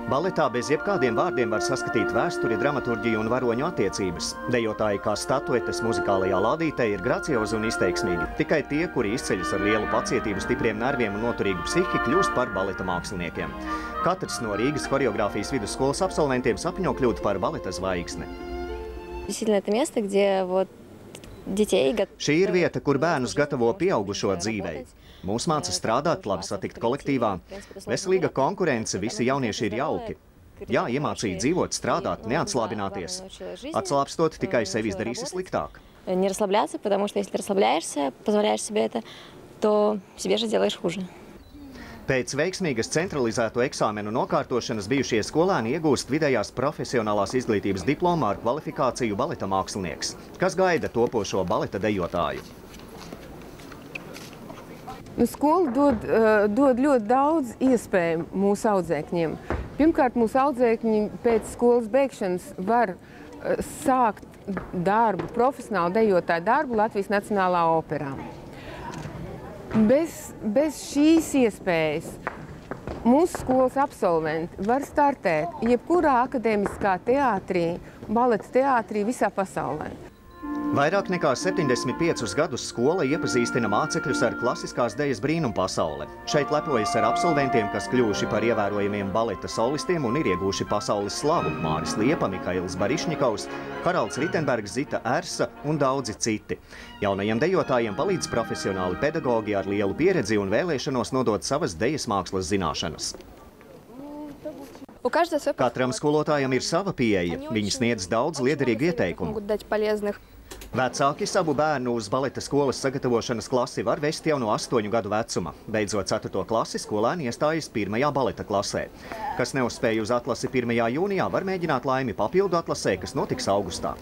Baletā bez jebkādiem vārdiem var saskatīt vēsturi, dramaturģiju un varoņu attiecības. Dejotāji kā statuetes muzikālajā lādītē ir graciozi un izteiksmīgi. Tikai tie, kuri izceļas ar lielu pacietību, stipriem nerviem un noturīgu psihi, kļūst par baleta māksliniekiem. Katrs no Rīgas choreogrāfijas vidusskolas absolventiem sapņo kļūt par baleta zvaigzni. Šī ir vieta, kur bērnus gatavo pieaugušo dzīvei. Mūs māca strādāt, labi satikt kolektīvā. Veselīga konkurence, visi jaunieši ir jauki. Jā, iemācīja dzīvot, strādāt, neatslābināties. Atslābstot, tikai sevi izdarīsi sliktāk. Pēc veiksmīgas centralizēto eksāmenu nokārtošanas bijušie skolēni iegūst vidējās profesionālās izglītības diplomu ar kvalifikāciju baleta mākslinieks. Kas gaida topošo baleta dejotāju? Skola dod ļoti daudz iespēju mūsu audzēkņiem. Pirmkārt, mūsu audzēkņi pēc skolas beigšanas var sākt darbu, profesionālu dejotāju darbu Latvijas Nacionālā operā. Bez šīs iespējas mūsu skolas absolventi var startēt jebkurā akadēmiskā teātrī, baleta teātrī visā pasaulē. Vairāk nekā 75 gadus skola iepazīstina mācekļus ar klasiskās dejas brīnumu pasauli. Šeit lepojas ar absolventiem, kas kļuvuši par ievērojamiem baleta solistiem un ir iegūši pasaules slavu – Māris Liepa, Mihails Barišņikovs, Haralds Ritenbergs, Zita Ersa un daudzi citi. Jaunajiem dejotājiem palīdz profesionāli pedagogi ar lielu pieredzi un vēlēšanos nodot savas dejas mākslas zināšanas. Katram skolotājam ir sava pieeja. Viņi sniedz daudz liederīgu ieteikumu. Vecāki savu bērnu uz baleta skolas sagatavošanas klasi var vest jau no 8 gadu vecuma. Beidzot 4. klasi, skolēni iestājas 1. baleta klasē. Kas neuzspēja uz atlasi 1. jūnijā, var mēģināt laimi papildu atlasē, kas notiks augustā.